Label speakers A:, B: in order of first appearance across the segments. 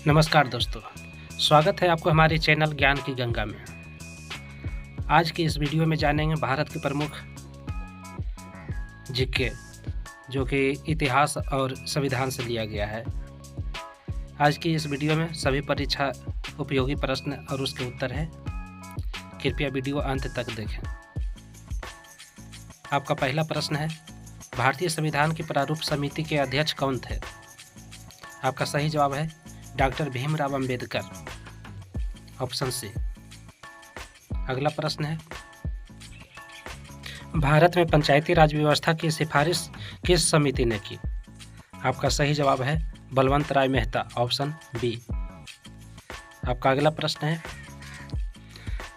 A: नमस्कार दोस्तों, स्वागत है आपको हमारे चैनल ज्ञान की गंगा में। आज की इस वीडियो में जानेंगे भारत के प्रमुख जीके जो कि इतिहास और संविधान से लिया गया है। आज की इस वीडियो में सभी परीक्षा उपयोगी प्रश्न और उसके उत्तर हैं। कृपया वीडियो अंत तक देखें। आपका पहला प्रश्न है, भारतीय संविधान की प्रारूप समिति के अध्यक्ष कौन थे? आपका सही जवाब है doctor Bhimrao Ambedkar, option C. अगला प्रश्न है, भारत में पंचायती राज व्यवस्था की सिफारिश किस समिति ने की? आपका सही जवाब है बलवंत राय मेहता, ऑप्शन बी। आपका अगला प्रश्न है,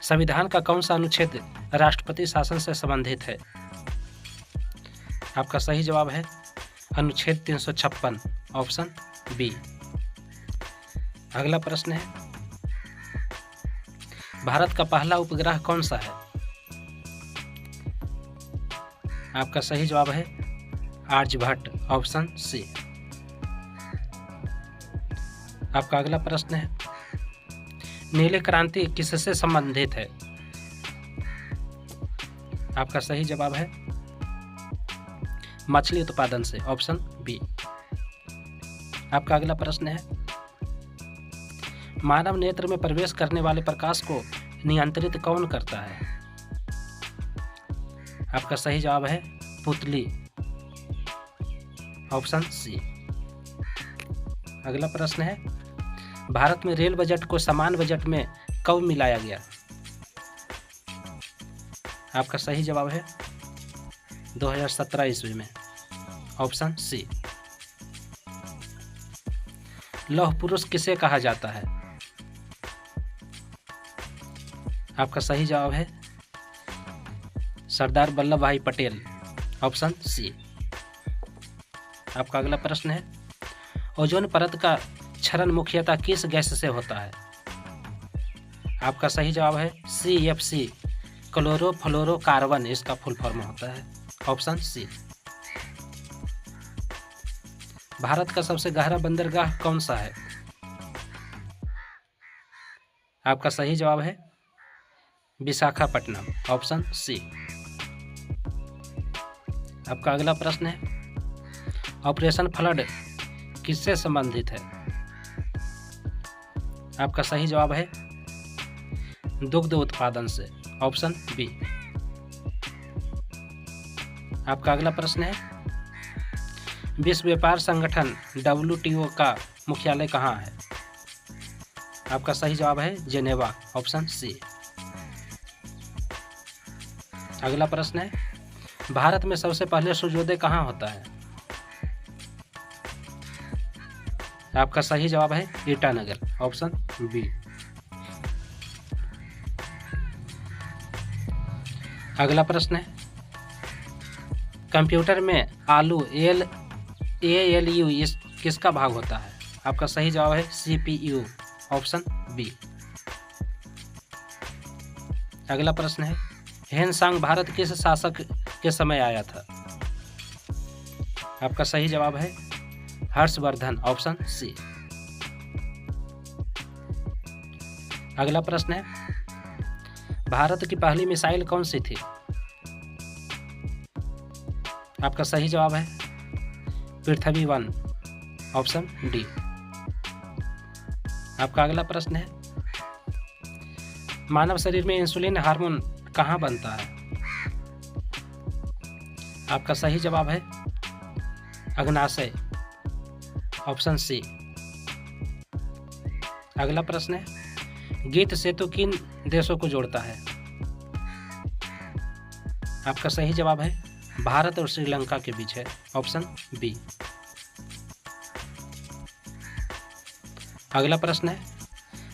A: संविधान का कौन सा अनुच्छेद राष्ट्रपति शासन से संबंधित है? आपका सही जवाब है अनुच्छेद 356, ऑप्शन बी। अगला प्रश्न है, भारत का पहला उपग्रह कौन सा है? आपका सही जवाब है आर्यभट्ट, ऑप्शन सी। आपका अगला प्रश्न है, नीली क्रांति किससे संबंधित है? आपका सही जवाब है मछली उत्पादन से, ऑप्शन बी। आपका अगला प्रश्न है, मानव नेत्र में प्रवेश करने वाले प्रकाश को नियंत्रित कौन करता है? आपका सही जवाब है पुतली, ऑप्शन सी। अगला प्रश्न है, भारत में रेल बजट को समान बजट में कब मिलाया गया? आपका सही जवाब है 2017 ईस्वी में, ऑप्शन सी। लौह पुरुष किसे कहा जाता है? आपका सही जवाब है सरदार वल्लभ भाई पटेल, ऑप्शन सी। आपका अगला प्रश्न है, ओजोन परत का क्षरण मुख्यतः किस गैस से होता है? आपका सही जवाब है CFC, क्लोरोफ्लोरोकार्बन इसका फुल फॉर्म होता है, ऑप्शन सी। भारत का सबसे गहरा बंदरगाह कौन सा है? आपका सही जवाब है विशाखापट्टनम, ऑप्शन सी। आपका अगला प्रश्न है, ऑपरेशन फ्लड किससे संबंधित है? आपका सही जवाब है दुग्ध उत्पादन से, ऑप्शन बी। आपका अगला प्रश्न है, विश्व व्यापार संगठन WTO का मुख्यालय कहाँ है? आपका सही जवाब है जेनेवा, ऑप्शन सी। अगला प्रश्न है, भारत में सबसे पहले सूर्योदय कहाँ होता है? आपका सही जवाब है ईटानगर, ऑप्शन बी। अगला प्रश्न है, कंप्यूटर में ALU इस किसका भाग होता है? आपका सही जवाब है CPU, ऑप्शन बी। अगला प्रश्न है, ह्वेनसांग भारत किस शासक के समय आया था? आपका सही जवाब है हर्षवर्धन, ऑप्शन सी। अगला प्रश्न है, भारत की पहली मिसाइल कौन सी थी? आपका सही जवाब है पृथ्वी-1, ऑप्शन डी। आपका अगला प्रश्न है, मानव शरीर में इंसुलिन हार्मोन कहाँ बनता है? आपका सही जवाब है अग्नाशय, ऑप्शन सी। अगला प्रश्न है, गीत सेतु किन देशों को जोड़ता है? आपका सही जवाब है भारत और श्रीलंका के बीच है, ऑप्शन बी। अगला प्रश्न है,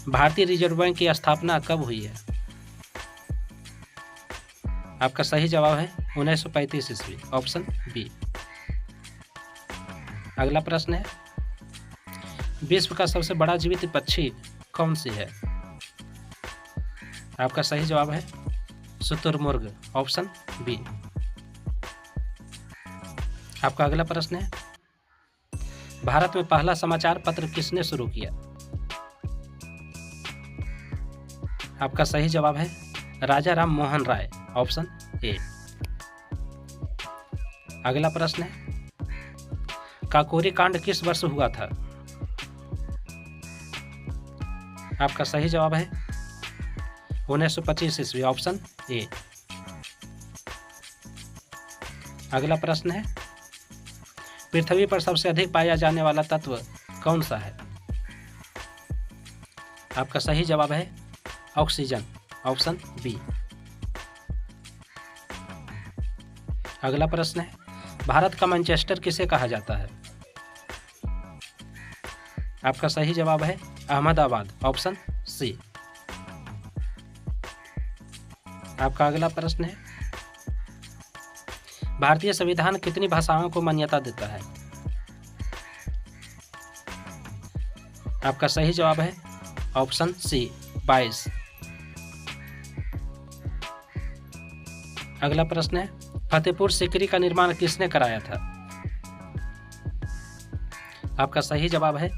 A: भारतीय रिजर्व बैंक की स्थापना कब हुई है? आपका सही जवाब है 1935 ईस्वी, ऑप्शन बी। अगला प्रश्न है, विश्व का सबसे बड़ा जीवित पक्षी कौन सी है? आपका सही जवाब है शुतुरमुर्ग, ऑप्शन बी। आपका अगला प्रश्न है, भारत में पहला समाचार पत्र किसने शुरू किया? आपका सही जवाब है राजा राम मोहन राय, ऑप्शन ए। अगला प्रश्न है, काकोरी कांड किस वर्ष हुआ था? आपका सही जवाब है 1925 ईस्वी, ऑप्शन ए। अगला प्रश्न है, पृथ्वी पर सबसे अधिक पाया जाने वाला तत्व कौन सा है? आपका सही जवाब है ऑक्सीजन, ऑप्शन बी। अगला प्रश्न है, भारत का मैनचेस्टर किसे कहा जाता है? आपका सही जवाब है अहमदाबाद, ऑप्शन सी। आपका अगला प्रश्न है, भारतीय संविधान कितनी भाषाओं को मान्यता देता है? आपका सही जवाब है ऑप्शन सी, 22। अगला प्रश्न है, फतेहपुर सीकरी का निर्माण किसने कराया था? आपका सही जवाब है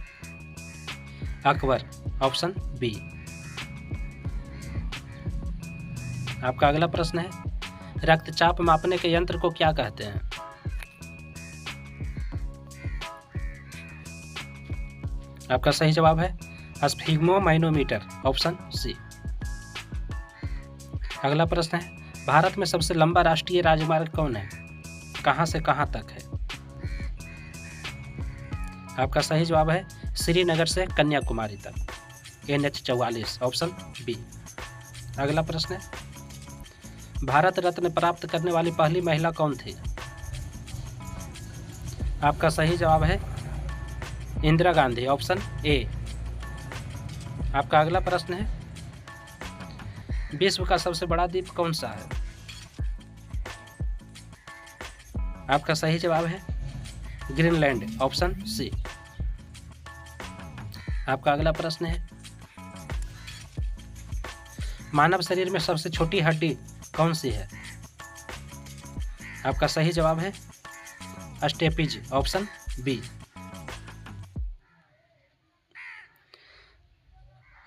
A: अकबर, ऑप्शन बी। आपका अगला प्रश्न है, रक्तचाप मापने के यंत्र को क्या कहते हैं? आपका सही जवाब है स्फिग्मोमाइनोमीटर, ऑप्शन सी। अगला प्रश्न है, भारत में सबसे लंबा राष्ट्रीय राजमार्ग कौन है? कहां से कहां तक है? आपका सही जवाब है श्रीनगर से कन्याकुमारी तक, NH-44, ऑप्शन बी। अगला प्रश्न है, भारत रत्न प्राप्त करने वाली पहली महिला कौन थी? आपका सही जवाब है इंदिरा गांधी, ऑप्शन ए। आपका अगला प्रश्न है, विश्व का सबसे बड़ा द्वीप कौन सा है? आपका सही जवाब है ग्रीनलैंड, ऑप्शन सी। आपका अगला प्रश्न है, मानव शरीर में सबसे छोटी हड्डी कौन सी है? आपका सही जवाब है स्टेपिज, ऑप्शन बी।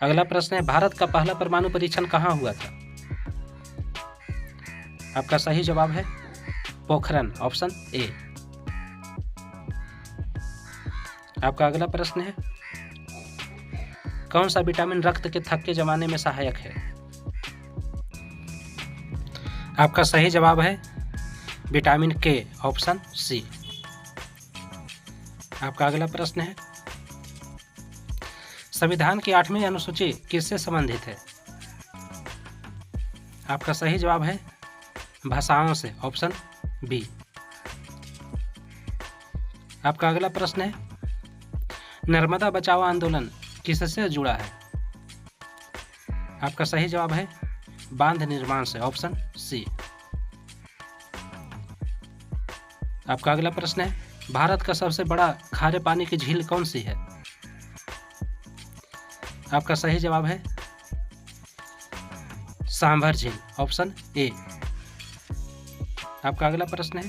A: अगला प्रश्न है, भारत का पहला परमाणु परीक्षण कहाँ हुआ था? आपका सही जवाब है पोखरण, ऑप्शन ए। आपका अगला प्रश्न है, कौन सा विटामिन रक्त के थक्के जमाने में सहायक है? आपका सही जवाब है विटामिन के, ऑप्शन सी। आपका अगला प्रश्न है, संविधान की 8वीं अनुसूची किससे संबंधित है? आपका सही जवाब है भाषाओं से, ऑप्शन बी। आपका अगला प्रश्न है, नर्मदा बचाओ आंदोलन किससे जुड़ा है? आपका सही जवाब है बांध निर्माण से, ऑप्शन सी। आपका अगला प्रश्न है, भारत का सबसे बड़ा खारे पानी की झील कौन सी है? आपका सही जवाब है सांभर झील, ऑप्शन ए। आपका अगला प्रश्न है,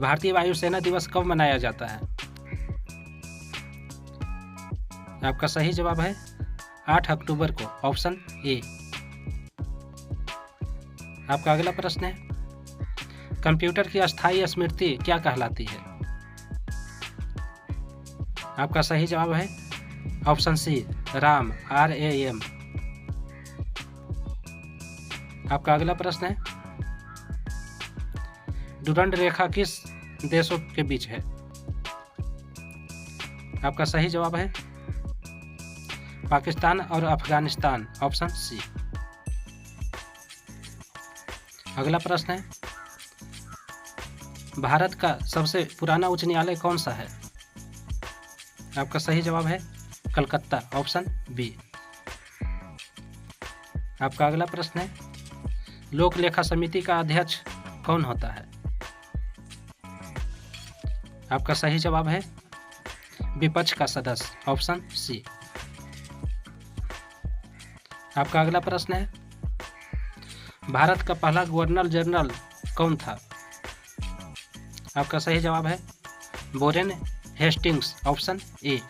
A: भारतीय वायुसेना दिवस कब मनाया जाता है? आपका सही जवाब है 8 अक्टूबर को, ऑप्शन ए। आपका अगला प्रश्न है, कंप्यूटर की अस्थायी स्मृति क्या कहलाती है? आपका सही जवाब है ऑप्शन सी, RAM, RAM। आपका अगला प्रश्न है, डुरंड रेखा किस देशों के बीच है? आपका सही जवाब है पाकिस्तान और अफगानिस्तान, ऑप्शन सी। अगला प्रश्न है, भारत का सबसे पुराना उच्च न्यायालय कौन सा है? आपका सही जवाब है कलकत्ता, ऑप्शन बी। आपका अगला प्रश्न है, लोक लेखा समिति का अध्यक्ष कौन होता है? आपका सही जवाब है विपक्ष का सदस्य, ऑप्शन सी। आपका अगला प्रश्न है, भारत का पहला गवर्नर जनरल कौन था? आपका सही जवाब है वॉरेन हेस्टिंग्स, ऑप्शन ए।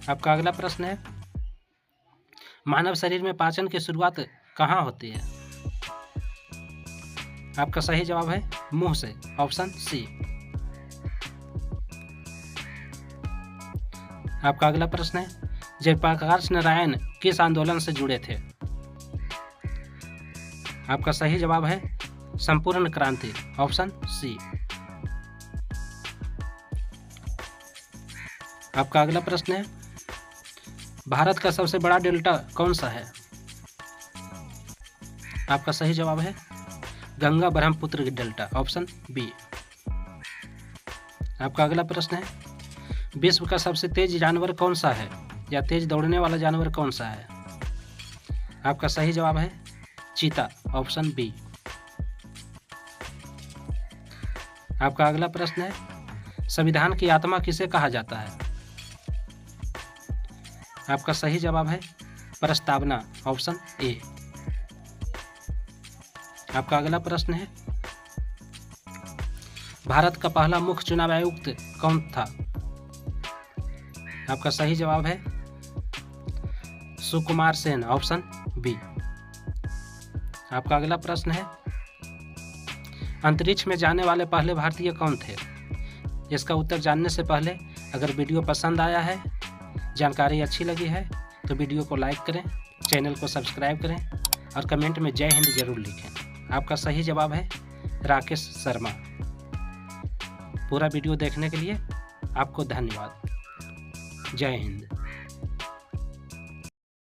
A: आपका अगला प्रश्न है, मानव शरीर में पाचन की शुरुआत कहाँ होती है? आपका सही जवाब है मुंह से, ऑप्शन सी। आपका अगला प्रश्न है, जयप्रकाश नारायण किस आंदोलन से जुड़े थे? आपका सही जवाब है संपूर्ण क्रांति, ऑप्शन सी। आपका अगला प्रश्न है, भारत का सबसे बड़ा डेल्टा कौन सा है? आपका सही जवाब है Ganga Brahmaputra delta, option B. आपका अगला प्रश्न है, विश्व का सबसे तेज जानवर कौन सा है, या तेज दौड़ने वाला जानवर कौन सा है? आपका सही जवाब है चीता, ऑप्शन बी। आपका अगला प्रश्न है, संविधान की आत्मा किसे कहा जाता है? आपका सही जवाब है प्रस्तावना, ऑप्शन ए। आपका अगला प्रश्न है, भारत का पहला मुख्य चुनाव आयुक्त कौन था? आपका सही जवाब है सुकुमार सेन, ऑप्शन बी। आपका अगला प्रश्न है, अंतरिक्ष में जाने वाले पहले भारतीय कौन थे? इसका उत्तर जानने से पहले अगर वीडियो पसंद आया है, जानकारी अच्छी लगी है तो वीडियो को लाइक करें, चैनल को सब्सक्राइब करें और कमेंट में जय हिंद जरूर लिखें। आपका सही जवाब है राकेश शर्मा। पूरा वीडियो देखने के लिए आपको धन्यवाद। जय हिंद।